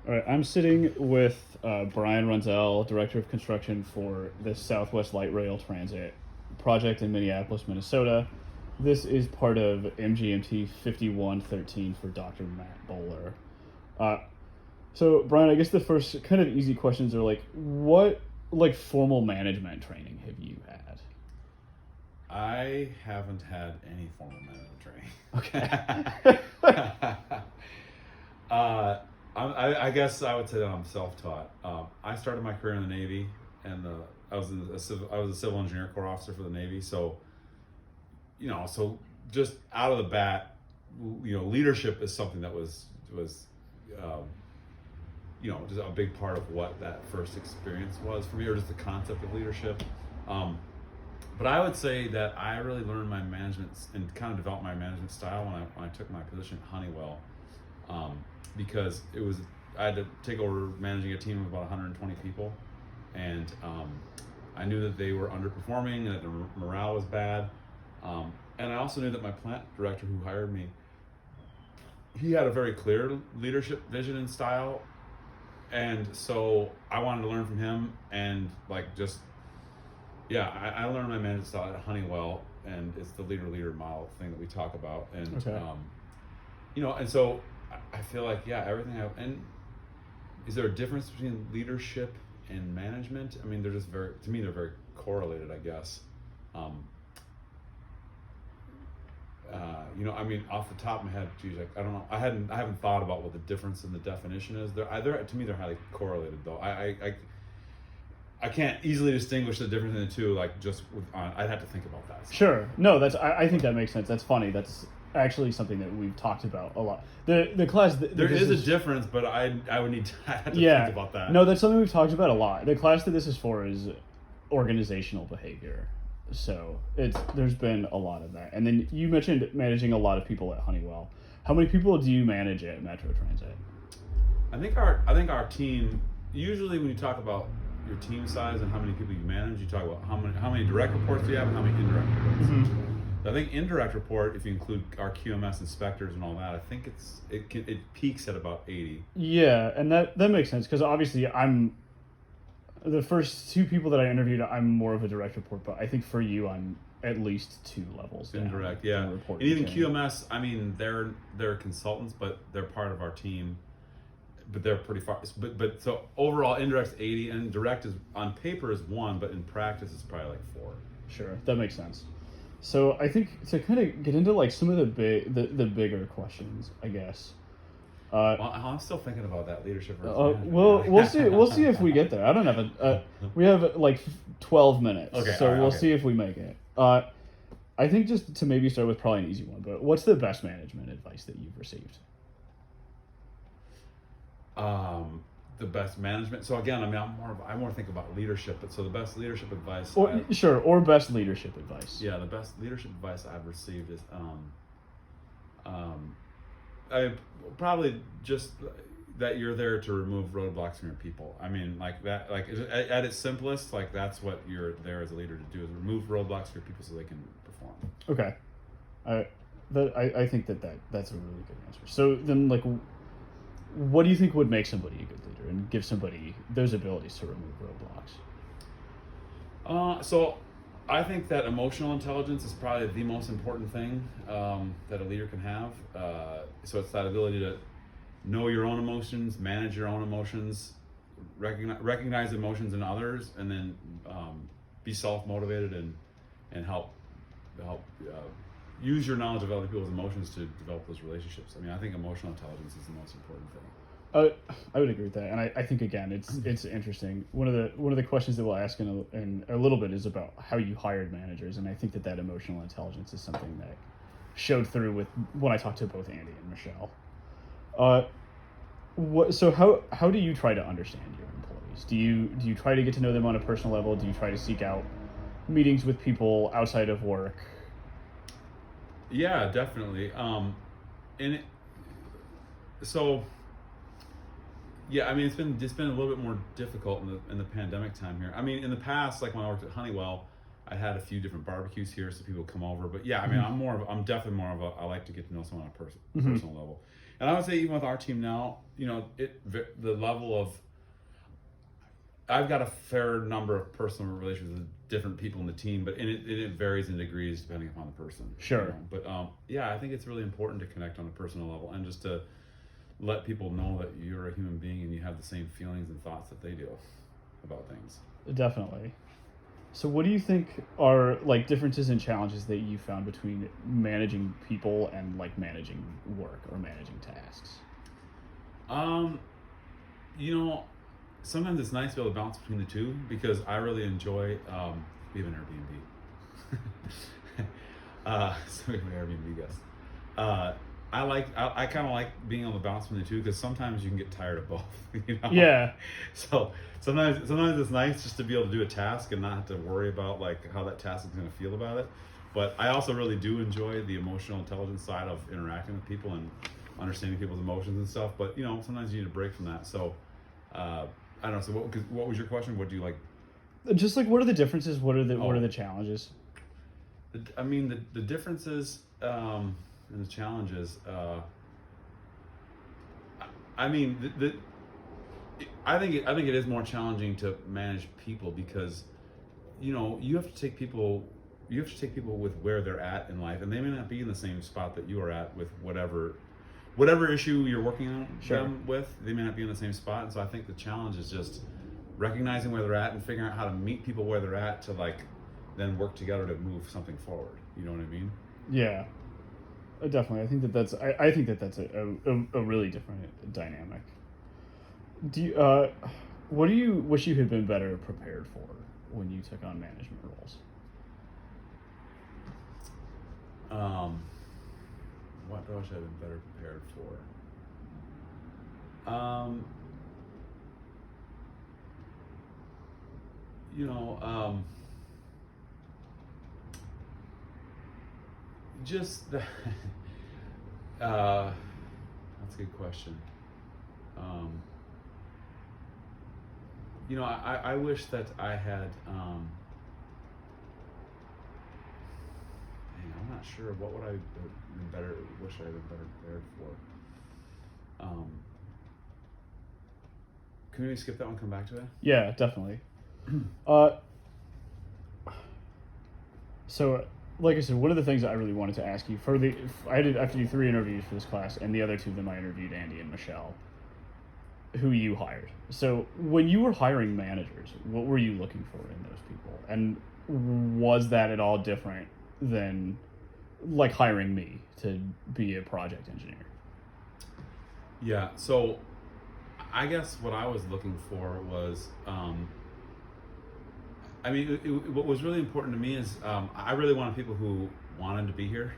All right, I'm sitting with Brian Runzel, Director of Construction for the Southwest Light Rail Transit project in Minneapolis, Minnesota. This is part of MGMT 5113 for Dr. Matt Bowler. Uh, so, Brian, I guess the first kind of easy questions are like, what formal management training have you had? I haven't had any formal management Okay. training. I guess I would say that I'm self-taught. I started my career in the Navy, and I was a civil engineer corps officer for the Navy. So, so just out of the bat, leadership is something that was um, just a big part of what that first experience was for me, or just the concept of leadership. But I would say that I really learned my management and kind of developed my management style when I took my position at Honeywell, because I had to take over managing a team of about 120 people, and I knew that they were underperforming and that the morale was bad, and I also knew that my plant director who hired me, he had a very clear leadership vision and style, and so I wanted to learn from him and I learned my management style at Honeywell, and it's the leader model thing that we talk about, and Okay. and so I feel like and is there a difference between leadership and management? I mean, they're just they're very correlated, I guess. I mean, off the top of my head, geez, I don't know. I haven't thought about what the difference in the definition is. To me, they're highly correlated, though. I can't easily distinguish the difference in the two. I'd have to think about that. Sure. No, I think that makes sense. That's funny. That's actually something that we've talked about a lot. The class There is a difference, but I would need to have to think about that. No, that's something we've talked about a lot. The class that this is for is organizational behavior. So there's been a lot of that. And then you mentioned managing a lot of people at Honeywell. How many people do you manage at Metro Transit? I think our team, usually when you talk about your team size and how many people you manage, you talk about how many direct reports do you have and how many indirect reports. Mm-hmm. I think indirect report, if you include our QMS inspectors and all that, I think it peaks at about 80. Yeah, and that makes sense, because obviously I'm the first two people that I interviewed, I'm more of a direct report, but I think for you I'm at least two levels down. Indirect, yeah. And even QMS, I mean, they're consultants, but they're part of our team. But they're pretty far. But so overall, indirect's 80, and direct is on paper is 1, but in practice it's probably like 4. Sure, that makes sense. So I think to kind of get into like some of the bigger questions, I guess. Well, I'm still thinking about that leadership. We'll see. We'll see if we get there. I don't have we have like 12 minutes, okay, so right, we'll see if we make it. I think just to maybe start with probably an easy one, but what's the best management advice that you've received? The best management. So again, I mean, I more think about leadership, but so the best leadership advice. Or best leadership advice. Yeah, the best leadership advice I've received is, I probably just that you're there to remove roadblocks from your people. I mean, like that, like at its simplest, like that's what you're there as a leader to do, is remove roadblocks for your people so they can perform. Okay, I think that's a really good answer. So then, like, what do you think would make somebody a good leader and give somebody those abilities to remove roadblocks? So I think that emotional intelligence is probably the most important thing that a leader can have. So it's that ability to know your own emotions, manage your own emotions, recognize emotions in others, and then be self-motivated and help use your knowledge of other people's emotions to develop those relationships. I mean, I think emotional intelligence is the most important thing. I would agree with that, and I think again it's interesting. One of the questions that we'll ask in a little bit is about how you hired managers, and I think that emotional intelligence is something that showed through with when I talked to both Andy and Michelle. So how do you try to understand your employees? Do you try to get to know them on a personal level? Do you try to seek out meetings with people outside of work? Yeah, definitely. Yeah, I mean, it's been a little bit more difficult in the pandemic time here. I mean, in the past, like when I worked at Honeywell, I had a few different barbecues here, so people come over. But yeah, I mean, I'm definitely more of a I like to get to know someone on a personal level. And I would say even with our team now, the level of, I've got a fair number of personal relationships with different people in the team, but it varies in degrees depending upon the person. Sure. But yeah, I think it's really important to connect on a personal level and just to let people know that you're a human being and you have the same feelings and thoughts that they do about things. Definitely. So what do you think are like differences and challenges that you found between managing people and like managing work or managing tasks? You know, sometimes it's nice to be able to bounce between the two because I really enjoy, we have an Airbnb. So we have an Airbnb guest. I kind of like being able to bounce between the two because sometimes you can get tired of both. Yeah. So sometimes it's nice just to be able to do a task and not have to worry about like how that task is going to feel about it. But I also really do enjoy the emotional intelligence side of interacting with people and understanding people's emotions and stuff. But sometimes you need a break from that. So I don't know. So what was your question? What do you like? Just like what are the differences? What are the challenges? The differences and the challenges. I think it is more challenging to manage people because you have to take people with where they're at in life, and they may not be in the same spot that you are at with whatever issue you're working on them with. They may not be in the same spot, and so I think the challenge is just recognizing where they're at and figuring out how to meet people where they're at to like then work together to move something forward. You know what I mean? Yeah, definitely. I think that's a really different dynamic. Do you what do you wish you had been better prepared for when you took on management roles? What do I wish I had been better prepared for? Just that's a good question. I wish that I had. I'm not sure. What would I have been better? Wish I had been better prepared for. Can we skip that one? Come back to it. Yeah, definitely. So, like I said, one of the things I really wanted to ask you I have to do 3 interviews for this class, and the other 2 of them I interviewed Andy and Michelle, who you hired. So, when you were hiring managers, what were you looking for in those people, and was that at all different than like hiring me to be a project engineer? Yeah. So, I guess what I was looking for was. What was really important to me is I really wanted people who wanted to be here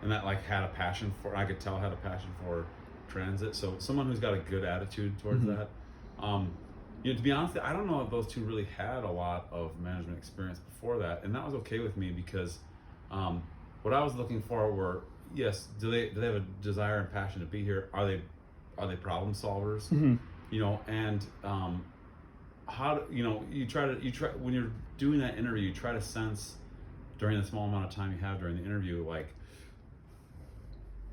and that like had a passion for, I could tell had a passion for transit. So someone who's got a good attitude towards that. To be honest, I don't know if those 2 really had a lot of management experience before that, and that was okay with me because what I was looking for were, yes, do they have a desire and passion to be here? Are they problem solvers? And how do, you try when you're doing that interview, you try to sense during the small amount of time you have during the interview, like,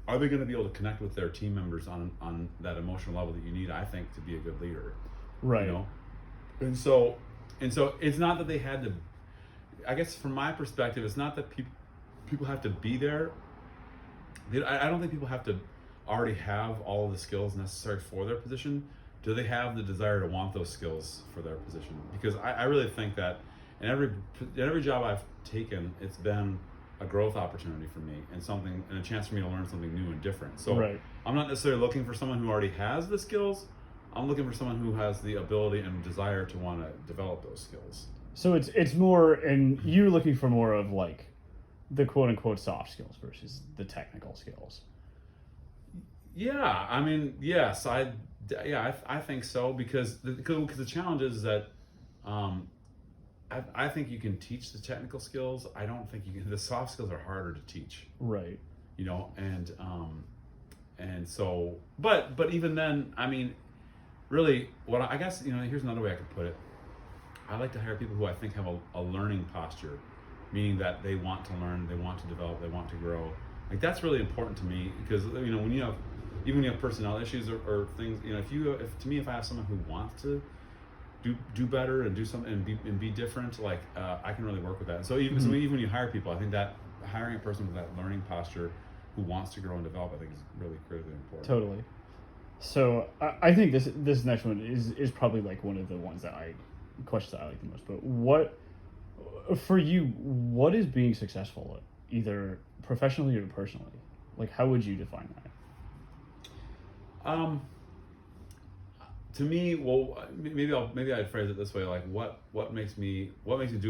are they going to be able to connect with their team members on that emotional level that you need, I think, to be a good leader, right? And so it's not that they had to. I guess from my perspective, it's not that people have to be there. I don't think people have to already have all of the skills necessary for their position. Do they have the desire to want those skills for their position? Because I really think that in every job I've taken, it's been a growth opportunity for me and a chance for me to learn something new and different. So I'm not necessarily looking for someone who already has the skills. I'm looking for someone who has the ability and desire to want to develop those skills. So it's more, and you're looking for more of like the quote unquote soft skills versus the technical skills. Yeah, I mean, yes, I think so because the challenge is that I think you can teach the technical skills. I don't think you can. The soft skills are harder to teach. Right. And so, but even then, I mean, really, what I guess here's another way I could put it. I like to hire people who I think have a learning posture, meaning that they want to learn, they want to develop, they want to grow. Like that's really important to me because when you have even when you have personnel issues or things, if I have someone who wants to do better and do something and be different, like I can really work with that. So even when you hire people, I think that hiring a person with that learning posture who wants to grow and develop, I think is really critically important. Totally. So I think this next one is probably like one of the ones questions that I like the most. But what for you? What is being successful, either professionally or personally? Like, how would you define that? To me, well, maybe I'd phrase it this way: like, what makes me take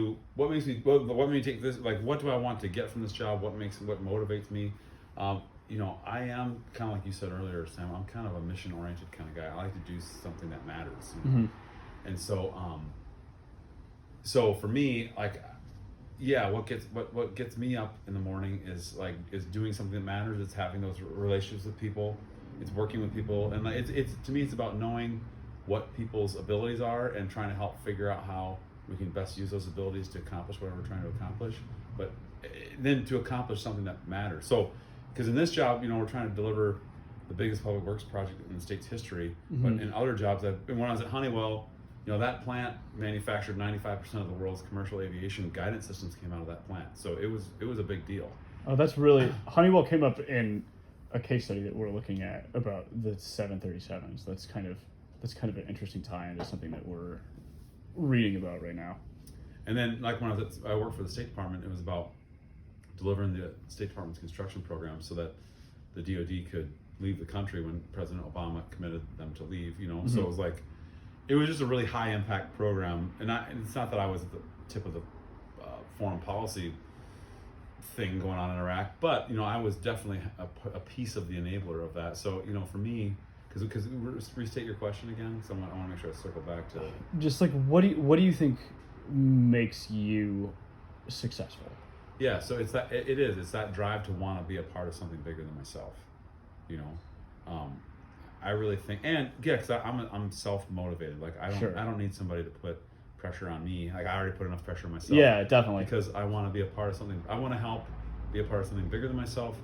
this? Like, what do I want to get from this job? What motivates me? I am kind of like you said earlier, Sam. I'm kind of a mission-oriented kind of guy. I like to do something that matters, and so for me, like, yeah, what gets me up in the morning is doing something that matters. It's having those relationships with people. It's working with people, and it's to me, it's about knowing what people's abilities are and trying to help figure out how we can best use those abilities to accomplish whatever we're trying to accomplish. But then to accomplish something that matters. So, because in this job, we're trying to deliver the biggest public works project in the state's history. But in other jobs, when I was at Honeywell, that plant manufactured 95% of the world's commercial aviation guidance systems came out of that plant. So it was a big deal. Oh, that's really Honeywell came up in a case study that we're looking at about the 737s. That's kind of an interesting tie into something that we're reading about right now. And then, like when I worked for the State Department, it was about delivering the State Department's construction program so that the DoD could leave the country when President Obama committed them to leave. So it was just a really high impact program. And it's not that I was at the tip of the foreign policy thing going on in Iraq, but I was definitely a piece of the enabler of that. So for me, because restate your question again, so I want to make sure I circle back to just like what do you think makes you successful? Yeah, so it's that drive to want to be a part of something bigger than myself. I really think, and yeah, because I'm self motivated. Like I don't need somebody to put pressure on me. Like I already put enough pressure on myself. Yeah, definitely. Because I want to be a part of something. I want to help be a part of something bigger than myself,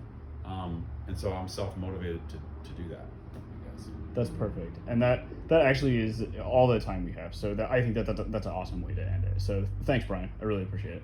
and so I'm self motivated to do that. I guess. That's perfect, and that actually is all the time we have. So I think that's an awesome way to end it. So thanks, Brian. I really appreciate it.